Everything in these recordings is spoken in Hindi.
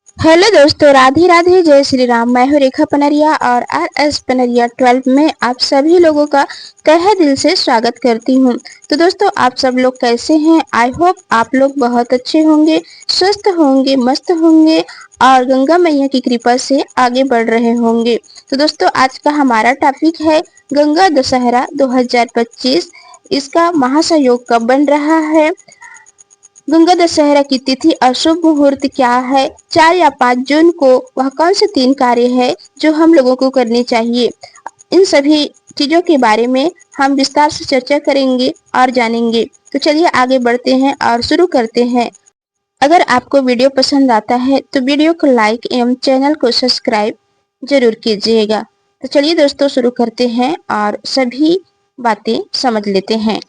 हेलो दोस्तों, राधे राधे, जय श्री राम। मैं हूँ रेखा पनरिया और RS पनरिया 12 में आप सभी लोगों का तहे दिल से स्वागत करती हूँ। तो दोस्तों, आप सब लोग कैसे हैं? आई होप आप लोग बहुत अच्छे होंगे, स्वस्थ होंगे, मस्त होंगे और गंगा मैया की कृपा से आगे बढ़ रहे होंगे। तो दोस्तों, आज का हमारा टॉपिक है गंगा दशहरा 2025। इसका महासंयोग कब बन रहा है, गंगा दशहरा की तिथि और शुभ मुहूर्त क्या है, 4 या 5 जून को वह कौन से 3 कार्य है जो हम लोगों को करने चाहिए, इन सभी चीजों के बारे में हम विस्तार से चर्चा करेंगे और जानेंगे। तो चलिए आगे बढ़ते हैं और शुरू करते हैं। अगर आपको वीडियो पसंद आता है तो वीडियो को लाइक एवं चैनल को सब्सक्राइब जरूर कीजिएगा। तो चलिए दोस्तों, शुरू करते हैं और सभी बातें समझ लेते हैं।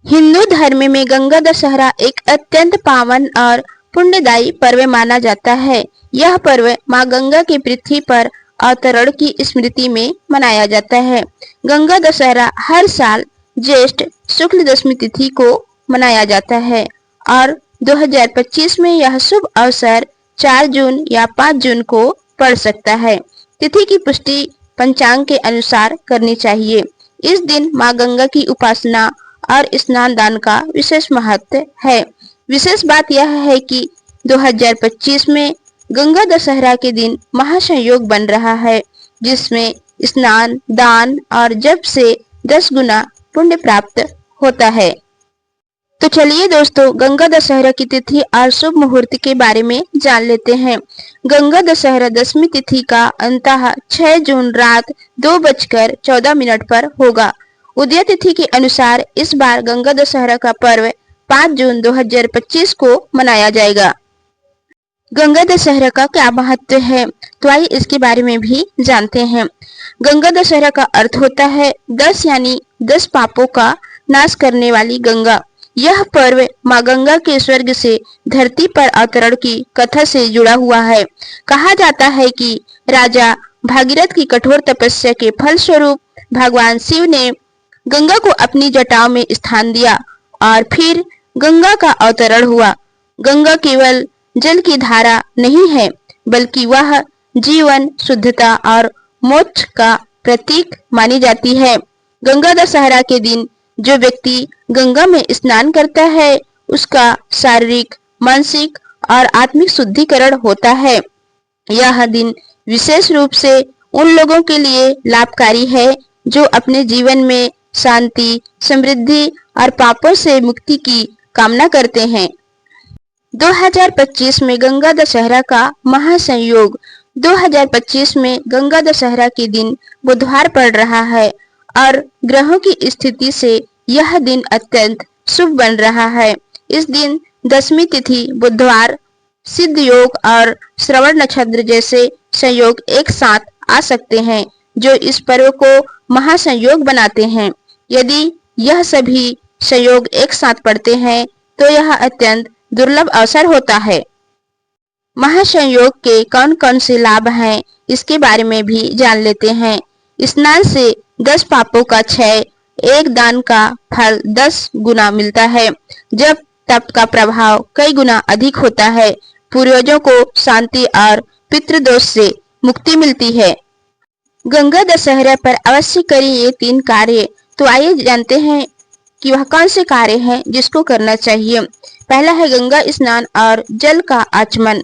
हिंदू धर्म में गंगा दशहरा एक अत्यंत पावन और पुण्यदायी पर्व माना जाता है। यह पर्व मां गंगा की पृथ्वी पर अवतरण की स्मृति में मनाया जाता है। गंगा दशहरा हर साल ज्येष्ठ शुक्ल दशमी तिथि को मनाया जाता है और 2025 में यह शुभ अवसर 4 जून या 5 जून को पड़ सकता है। तिथि की पुष्टि पंचांग के अनुसार करनी चाहिए। इस दिन मां गंगा की उपासना और स्नान दान का विशेष महत्व है। विशेष बात यह है कि 2025 में गंगा दशहरा के दिन महासंयोग बन रहा है, जिसमें स्नान, दान और जप से 10 गुना पुण्य प्राप्त होता है। तो चलिए दोस्तों, गंगा दशहरा की तिथि और शुभ मुहूर्त के बारे में जान लेते हैं। गंगा दशहरा दशमी तिथि का अंतः 6 जून रात 2:14 पर होगा। उदय तिथि के अनुसार इस बार गंगा दशहरा का पर्व 5 जून 2025 को मनाया जाएगा। गंगा दशहरा का क्या महत्व है, तो आइए इसके बारे में भी जानते हैं। गंगा दशहरा का अर्थ होता है 10 यानी 10 पापों का नाश करने वाली गंगा। यह पर्व मां गंगा के स्वर्ग से धरती पर अवतरण की कथा से जुड़ा हुआ है। कहा जाता है कि राजा भागीरथ की कठोर तपस्या के फलस्वरूप भगवान शिव ने गंगा को अपनी जटाओं में स्थान दिया और फिर गंगा का अवतरण हुआ। गंगा केवल जल की धारा नहीं है, बल्कि वह जीवन, शुद्धता और मोक्ष का प्रतीक मानी जाती है। गंगा दशहरा के दिन जो व्यक्ति गंगा में स्नान करता है, उसका शारीरिक, मानसिक और आत्मिक शुद्धिकरण होता है। यह दिन विशेष रूप से उन लोगों के लिए लाभकारी है जो अपने जीवन में शांति, समृद्धि और पापों से मुक्ति की कामना करते हैं। 2025 में गंगा दशहरा का महासंयोग। 2025 में गंगा दशहरा के दिन बुधवार पड़ रहा है और ग्रहों की स्थिति से यह दिन अत्यंत शुभ बन रहा है। इस दिन दशमी तिथि बुधवार, सिद्ध योग और श्रवण नक्षत्र जैसे संयोग एक साथ आ सकते हैं, जो इस पर्व को महासंयोग बनाते हैं। यदि यह सभी संयोग एक साथ पड़ते हैं तो यह अत्यंत दुर्लभ अवसर होता है। महासंयोग के कौन कौन से लाभ हैं, इसके बारे में भी जान लेते हैं। स्नान से 10 पापों का क्षय, एक दान का फल 10 गुना मिलता है। जब तप का प्रभाव कई गुना अधिक होता है। पूर्वजों को शांति और पितृदोष से मुक्ति मिलती है। गंगा दशहरा पर अवश्य करें ये 3 कार्य। तो आइए जानते हैं कि वह कौन से कार्य हैं जिसको करना चाहिए। पहला है गंगा स्नान और जल का आचमन।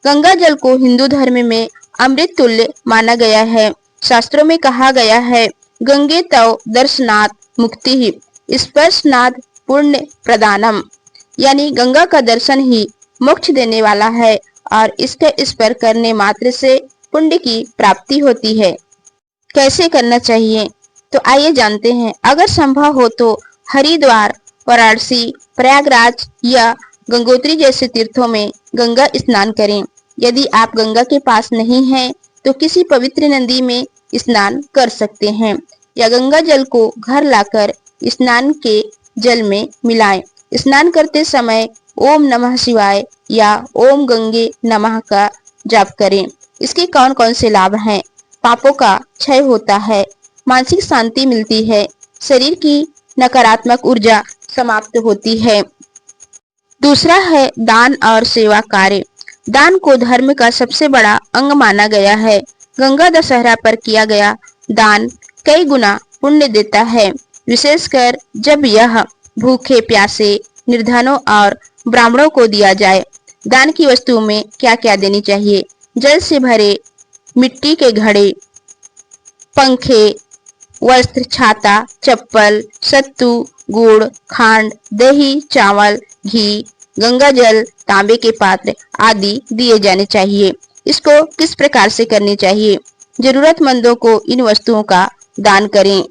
गंगा जल को हिंदू धर्म में अमृत तुल्य माना गया है। शास्त्रों में कहा गया है, गंगे तव दर्शनात् मुक्ति ही स्पर्शनात् पुण्य प्रदानम, यानी गंगा का दर्शन ही मोक्ष देने वाला है और इसके स्पर्श करने मात्र से पुण्य की प्राप्ति होती है। कैसे करना चाहिए, तो आइए जानते हैं। अगर संभव हो तो हरिद्वार, वाराणसी, प्रयागराज या गंगोत्री जैसे तीर्थों में गंगा स्नान करें। यदि आप गंगा के पास नहीं हैं, तो किसी पवित्र नदी में स्नान कर सकते हैं या गंगा जल को घर लाकर स्नान के जल में मिलाएं। स्नान करते समय ओम नमः शिवाय या ओम गंगे नमः का जाप करें। इसके कौन कौन से लाभ हैं? पापों का क्षय होता है, मानसिक शांति मिलती है, शरीर की नकारात्मक ऊर्जा समाप्त होती है। दूसरा है दान और सेवा कार्य। दान को धर्म का सबसे बड़ा अंग माना गया है। गंगा दशहरा पर किया गया दान कई गुना पुण्य देता है, विशेषकर जब यह भूखे प्यासे, निर्धनों और ब्राह्मणों को दिया जाए। दान की वस्तुओं में क्या क्या देनी चाहिए? जल से भरे मिट्टी के घड़े, पंखे, वस्त्र, छाता, चप्पल, सत्तू, गुड़, खांड, दही, चावल, घी, गंगा जल, तांबे के पात्र आदि दिए जाने चाहिए। इसको किस प्रकार से करनी चाहिए? जरूरतमंदों को इन वस्तुओं का दान करें।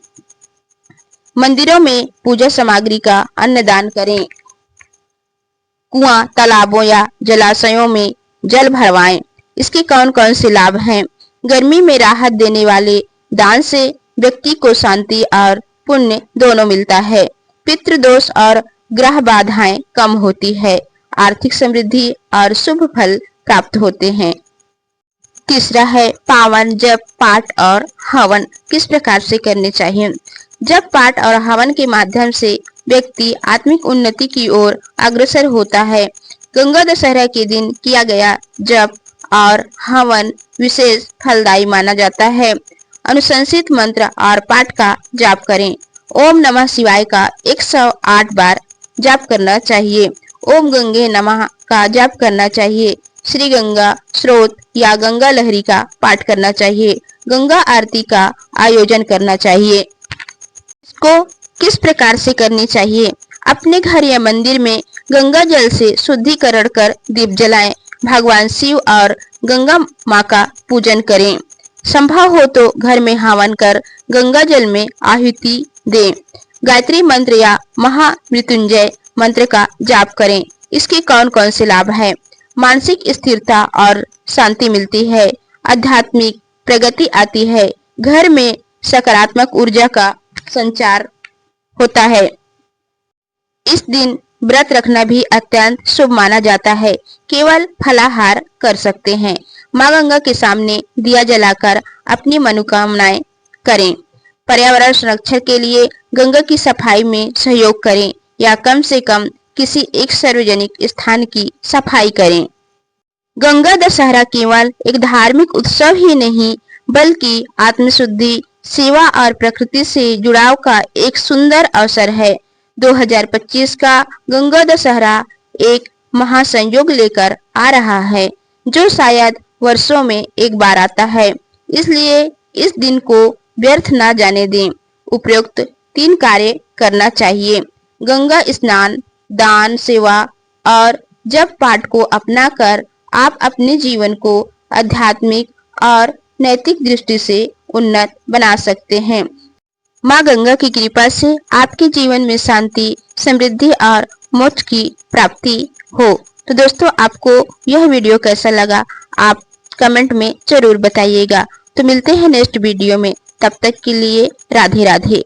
मंदिरों में पूजा सामग्री का अन्नदान करें। कुआं, तालाबों या जलाशयों में जल भरवाएं। इसके कौन कौन से लाभ हैं? गर्मी में राहत देने वाले दान से व्यक्ति को शांति और पुण्य दोनों मिलता है। पितृदोष और ग्रह बाधाएं कम होती है। आर्थिक समृद्धि और शुभ फल प्राप्त होते हैं। तीसरा है पावन जप, पाठ और हवन किस प्रकार से करने चाहिए? जप, पाठ और हवन के माध्यम से व्यक्ति आत्मिक उन्नति की ओर अग्रसर होता है। गंगा दशहरा के दिन किया गया जप और हवन विशेष फलदायी माना जाता है। अनुशंसित मंत्र और पाठ का जाप करें। ओम नमः शिवाय का 108 बार जाप करना चाहिए। ओम गंगे नमः का जाप करना चाहिए। श्री गंगा स्रोत या गंगा लहरी का पाठ करना चाहिए। गंगा आरती का आयोजन करना चाहिए। इसको किस प्रकार से करनी चाहिए? अपने घर या मंदिर में गंगा जल से शुद्धिकरण कर दीप जलाएं। भगवान शिव और गंगा माँ का पूजन करें। संभव हो तो घर में हवन कर गंगा जल में आहुति दें। गायत्री मंत्र या महामृत्युंजय मंत्र का जाप करें। इसके कौन कौन से लाभ हैं? मानसिक स्थिरता और शांति मिलती है। आध्यात्मिक प्रगति आती है। घर में सकारात्मक ऊर्जा का संचार होता है। इस दिन व्रत रखना भी अत्यंत शुभ माना जाता है। केवल फलाहार कर सकते हैं। माँ गंगा के सामने दिया जलाकर अपनी मनोकामनाएं करें। पर्यावरण संरक्षण के लिए गंगा की सफाई में सहयोग करें या कम से कम किसी एक सार्वजनिक स्थान की सफाई करें। गंगा दशहरा केवल एक धार्मिक उत्सव ही नहीं बल्कि आत्मशुद्धि, सेवा और प्रकृति से जुड़ाव का एक सुंदर अवसर है। 2025 का गंगा दशहरा एक महासंयोग लेकर आ रहा है जो शायद वर्षों में एक बार आता है। इसलिए इस दिन को व्यर्थ न जाने दें। उपरोक्त 3 कार्य करना चाहिए। गंगा स्नान, दान, सेवा और जप पाठ को अपनाकर आप अपने जीवन को आध्यात्मिक और नैतिक दृष्टि से उन्नत बना सकते हैं। माँ गंगा की कृपा से आपके जीवन में शांति, समृद्धि और मोक्ष की प्राप्ति हो। तो दोस्तों, आपको यह वीडियो कैसा लगा आप कमेंट में जरूर बताइएगा। तो मिलते हैं नेक्स्ट वीडियो में। तब तक के लिए राधे राधे।